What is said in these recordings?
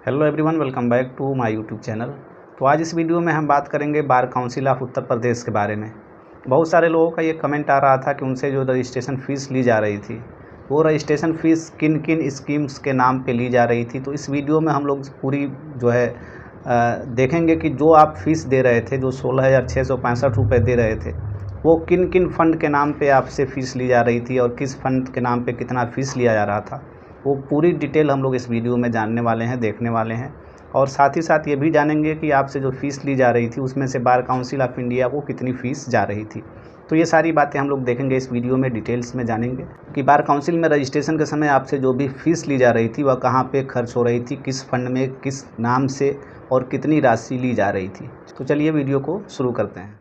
Hello everyone, welcome back to my YouTube channel. तो आज इस वीडियो में हम बात करेंगे bar council of Uttar Pradesh के बारे में। बहुत सारे लोगों का ये कमेंट आ रहा था कि उनसे जो रजिस्ट्रेशन फ़ीस ली जा रही थी, वो रजिस्ट्रेशन फ़ीस किन किन स्कीम्स के नाम पे ली जा रही थी। तो इस वीडियो में हम लोग पूरी जो है देखेंगे कि जो आप फ़ीस दे रहे थे, जो 16,665 रुपये दे रहे थे, वो किन किन फ़ंड के नाम पे आपसे फ़ीस ली जा रही थी और किस फ़ंड के नाम पे कितना फ़ीस लिया जा रहा था। वो पूरी डिटेल हम लोग इस वीडियो में जानने वाले हैं, देखने वाले हैं। और साथ ही साथ ये भी जानेंगे कि आपसे जो फ़ीस ली जा रही थी उसमें से बार काउंसिल ऑफ इंडिया को कितनी फ़ीस जा रही थी। तो ये सारी बातें हम लोग देखेंगे इस वीडियो में, डिटेल्स में जानेंगे कि बार काउंसिल में रजिस्ट्रेशन के समय आपसे जो भी फ़ीस ली जा रही थी वह कहाँ पे खर्च हो रही थी, किस फ़ंड में, किस नाम से और कितनी राशि ली जा रही थी। तो चलिए वीडियो को शुरू करते हैं।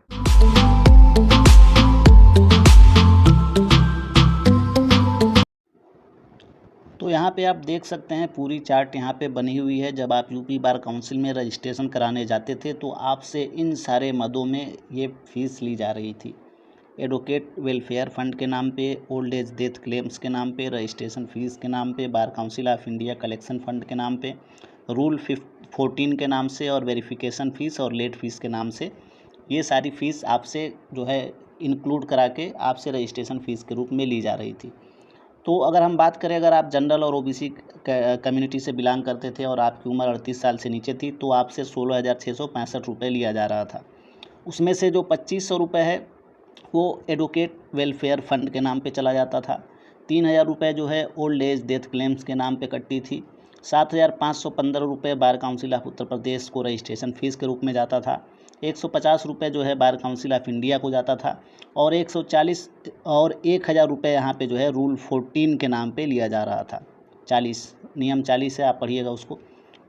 तो यहाँ पे आप देख सकते हैं पूरी चार्ट यहाँ पे बनी हुई है। जब आप यूपी बार काउंसिल में रजिस्ट्रेशन कराने जाते थे तो आपसे इन सारे मदों में ये फ़ीस ली जा रही थी। एडवोकेट वेलफेयर फ़ंड के नाम पे, ओल्ड एज डेथ क्लेम्स के नाम पे, रजिस्ट्रेशन फ़ीस के नाम पे, bar council of India collection fund के नाम पे, रूल 14 के नाम से और वेरिफिकेशन फ़ीस और लेट फ़ीस के नाम से ये सारी फ़ीस आपसे जो है इंक्लूड करा के आपसे रजिस्ट्रेशन फ़ीस के रूप में ली जा रही थी। तो अगर हम बात करें, अगर आप जनरल और ओबीसी कम्युनिटी से बिलोंग करते थे और आपकी उम्र 38 साल से नीचे थी तो आपसे 16,665 रुपये लिया जा रहा था। उसमें से जो 2,500 रुपये है वो एडवोकेट वेलफेयर फ़ंड के नाम पे चला जाता था। 3,000 रुपये जो है ओल्ड एज डेथ क्लेम्स के नाम पे कटती थी। 7,515 रुपये bar council of Uttar Pradesh को रजिस्ट्रेशन फ़ीस के रूप में जाता था। 150 रुपये जो है बार काउंसिल ऑफ इंडिया को जाता था और 140 और 1,000 रुपये यहाँ पे जो है रूल 14 के नाम पे लिया जा रहा था। 40 नियम 40 है, आप पढ़िएगा उसको।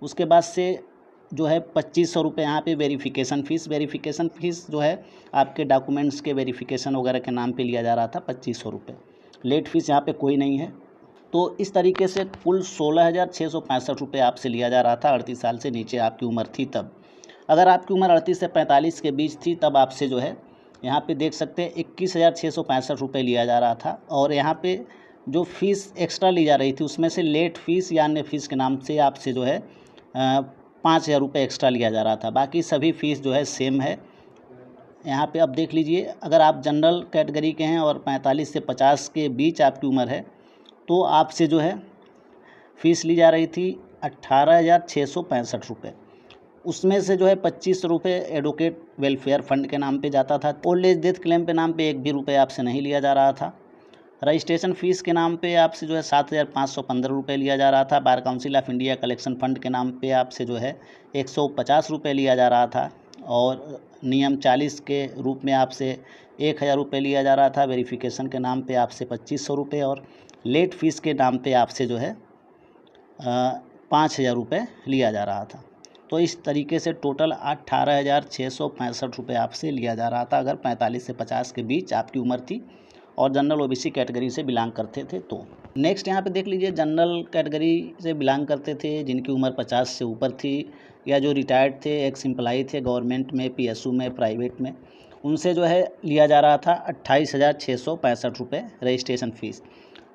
उसके बाद से जो है 2,500 रुपये यहाँ पे वेरिफिकेशन फ़ीस जो है आपके डॉक्यूमेंट्स के वेरिफिकेशन वगैरह के नाम पे लिया जा रहा था 2,500 रुपये। लेट फ़ीस यहाँ पे कोई नहीं है। तो इस तरीके से कुल 16,665 रुपये आपसे लिया जा रहा था। 38 साल से नीचे आपकी उम्र थी तब। अगर आपकी उम्र 38 से 45 के बीच थी तब आपसे जो है यहाँ पे देख सकते हैं 21,665 रुपये लिया जा रहा था। और यहाँ पे जो फ़ीस एक्स्ट्रा ली जा रही थी उसमें से लेट फ़ीस या अन्य फ़ीस के नाम से आपसे जो है 5,000 रुपये एक्स्ट्रा लिया जा रहा था। बाकी सभी फ़ीस जो है सेम है। यहाँ पे आप देख लीजिए, अगर आप जनरल कैटेगरी के हैं और 45 से 50 के बीच आपकी उम्र है तो आपसे जो है फ़ीस ली जा रही थी 18,665 रुपये। उसमें से जो है 25 रुपये एडवोकेट वेलफेयर फ़ंड के नाम पे जाता था। ओल्ड एज डेथ क्लेम पे नाम पे एक भी रुपये आपसे नहीं लिया जा रहा था। रजिस्ट्रेशन फ़ीस के नाम पे आपसे जो है 7,515 रुपये लिया जा रहा था। Bar council of India collection fund के नाम पे आपसे जो है 150 रुपये लिया जा रहा था और नियम 40 के रूप में आपसे 1,000 रुपये लिया जा रहा था। वेरिफिकेशन के नाम पे आपसे 2,500 रुपये और लेट फ़ीस के नाम पे आपसे जो है 5,000 रुपये लिया जा रहा था। तो इस तरीके से टोटल 18,665 रुपये आपसे लिया जा रहा था अगर 45 से 50 के बीच आपकी उम्र थी और जनरल ओबीसी कैटेगरी से बिलोंग करते थे तो। नेक्स्ट यहाँ पे देख लीजिए, जनरल कैटेगरी से बिलोंग करते थे जिनकी उम्र 50 से ऊपर थी या जो रिटायर्ड थे, एक्स एम्प्लॉई थे गवर्नमेंट में, पीएसयू में, प्राइवेट में, उनसे जो है लिया जा रहा था 28,665 रुपये रजिस्ट्रेशन फ़ीस।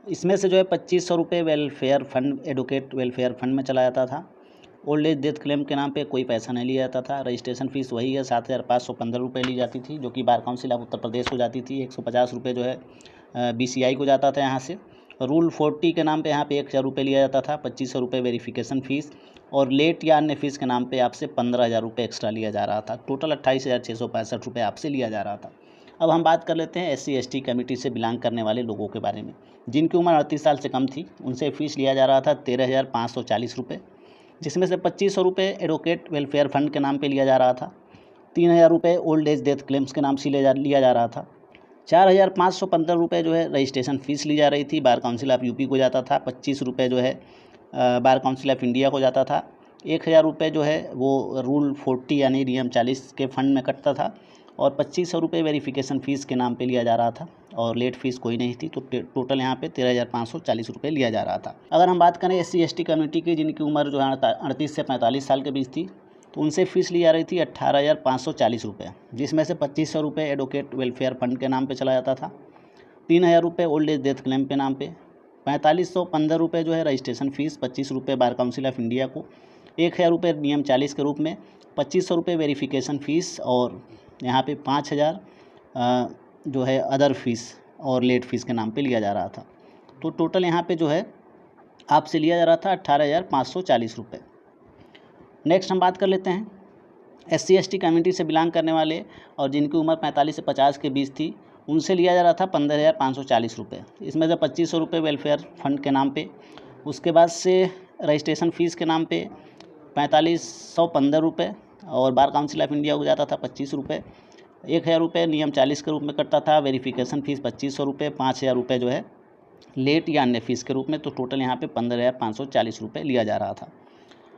इसमें से जो है 2,500 रुपये welfare fund, advocate welfare fund में चला जाता था। ओल्ड एज डेथ क्लेम के नाम पे कोई पैसा नहीं लिया जाता था। रजिस्ट्रेशन फ़ीस वही है, 7,515 रुपये ली जाती थी, जो कि bar council of Uttar Pradesh को जाती थी। 150 रुपये जो है बीसीआई को जाता था यहाँ से। रूल 40 के नाम पे यहाँ पे 1,000 रुपये लिया जाता था। 2,500 रुपये वेरिफिकेशन फ़ीस और लेट या अन्य फ़ीस के नाम पे आपसे 15,000 रुपये एक्स्ट्रा लिया जा रहा था। टोटल 28,665 रुपये आपसे लिया जा रहा था। अब हम बात कर लेते हैं SC ST कमेटी से बिलोंग करने वाले लोगों के बारे में, जिनकी उम्र 38 साल से कम थी। उनसे फ़ीस लिया जा रहा था 13,540 रुपये, जिसमें से 2,500 रुपये एडवोकेट वेलफेयर फ़ंड के नाम पे लिया जा रहा था। 3,000 रुपये ओल्ड एज डेथ क्लेम्स के नाम से लिया जा रहा था। 4,515 रुपये जो है रजिस्ट्रेशन फ़ीस ली जा रही थी, बार काउंसिल ऑफ यूपी को जाता था। 25 रुपये जो है बार काउंसिल ऑफ इंडिया को जाता था। 1,000 रुपये जो है वो रूल 40 यानी नियम 40 के फ़ंड में कटता था और 2,500 रुपये वेरिफिकेशन फ़ीस के नाम पे लिया जा रहा था और लेट फ़ीस कोई नहीं थी। तो टोटल यहाँ पे 13,540 रुपये लिया जा रहा था। अगर हम बात करें SC ST कम्युनिटी की, जिनकी उम्र जो है 38 से 45 साल के बीच थी, तो उनसे फ़ीस ली जा रही थी 18,540 रुपये, जिसमें से 2,500 रुपये एडवोकेट वेलफेयर फ़ंड के नाम पे चला जाता था। 3,000 रुपये ओल्ड एज डेथ क्लेम के नाम पे, 4,515 रुपये जो है रजिस्ट्रेशन फ़ीस, 25 रुपये बार काउंसिल ऑफ इंडिया को 1,000 रुपये नियम 40 के रूप में, 2500 रुपये वेरिफिकेशन फ़ीस और यहाँ पे 5,000 जो है अदर फीस और लेट फीस के नाम पे लिया जा रहा था। तो टोटल यहाँ पे जो है आपसे लिया जा रहा था 18,540 रुपये। नेक्स्ट हम बात कर लेते हैं SC/ST कम्युनिटी से बिलोंग करने वाले और जिनकी उम्र 45 से 50 के बीच थी, उनसे लिया जा रहा था 15,540 रुपये। इसमें से 2,500 रुपये वेलफेयर फंड के नाम पे, उसके बाद से रजिस्ट्रेशन फ़ीस के नाम पे 4,515 रुपये और बार काउंसिल ऑफ इंडिया को जाता था 25 रुपये। 1,000 रुपये नियम 40 के रूप में कटता था, वेरिफिकेशन फ़ीस 2,500 रुपये, 5,000 रुपये जो है लेट या अन्य फ़ीस के रूप में। तो टोटल यहाँ पे 15,540 रुपये लिया जा रहा था।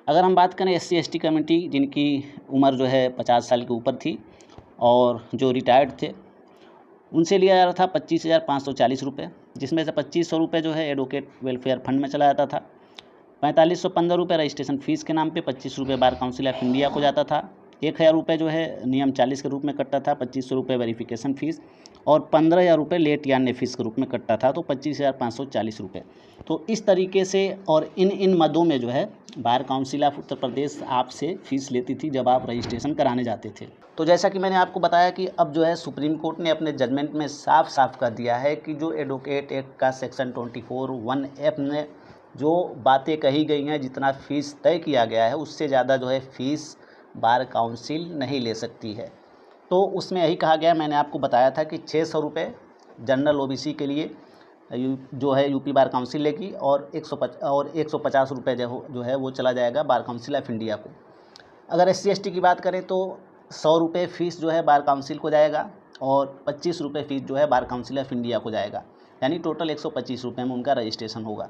अगर हम बात करें SC/ST कम्युनिटी जिनकी उम्र जो है 50 साल के ऊपर थी और जो रिटायर्ड थे, उनसे लिया जा रहा था 25,540 रुपये, जिसमें से 2,500 रुपये जो है एडवोकेट वेलफेयर फंड में चला जाता था, 4,515 रुपये रजिस्ट्रेशन फ़ीस के नाम पे, 25 रुपये बार काउंसिल ऑफ इंडिया को जाता था, 1,000 रुपये जो है नियम 40 के रूप में कटता था, 2,500 रुपये वेरिफिकेशन फ़ीस और 15,000 रुपये लेट या अन्य फ़ीस के रूप में कटता था, तो 25,540 रुपये। तो इस तरीके से और इन मदों में जो है bar council of Uttar Pradesh आपसे फ़ीस लेती थी जब आप रजिस्ट्रेशन कराने जाते थे। तो जैसा कि मैंने आपको बताया कि अब जो है सुप्रीम कोर्ट ने अपने जजमेंट में साफ साफ कर दिया है कि जो एडवोकेट एक्ट का सेक्शन 24(1)(f) में जो बातें कही गई हैं, जितना फ़ीस तय किया गया है, उससे ज़्यादा जो है फ़ीस बार काउंसिल नहीं ले सकती है। तो उसमें यही कहा गया, मैंने आपको बताया था कि 600 रुपये जनरल OBC के लिए जो है यूपी बार काउंसिल लेगी और 150 रुपये जो है वो चला जाएगा बार काउंसिल ऑफ इंडिया को। अगर SC/ST की बात करें तो 100 रुपये फ़ीस जो है बार काउंसिल को जाएगा और 25 रुपये फ़ीस जो है बार काउंसिल ऑफ इंडिया को जाएगा, यानी टोटल 125 रुपये में उनका रजिस्ट्रेशन होगा।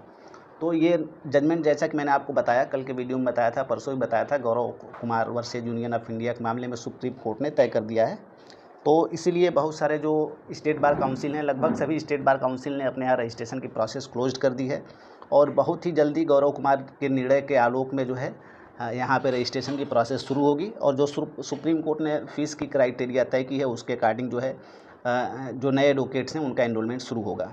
तो ये जजमेंट जैसा कि मैंने आपको बताया, कल के वीडियो में बताया था, परसों भी बताया था, Gaurav Kumar versus Union of India के मामले में सुप्रीम कोर्ट ने तय कर दिया है। तो इसीलिए बहुत सारे जो स्टेट बार काउंसिल हैं, लगभग सभी स्टेट बार काउंसिल ने अपने यहाँ रजिस्ट्रेशन की प्रोसेस क्लोज कर दी है और बहुत ही जल्दी गौरव कुमार के निर्णय के आलोक में जो है यहाँ पे रजिस्ट्रेशन की प्रोसेस शुरू होगी और जो सुप्रीम कोर्ट ने फ़ीस की क्राइटेरिया तय की है उसके अकॉर्डिंग जो है जो नए एडवोकेट्स हैं उनका एनरोलमेंट शुरू होगा।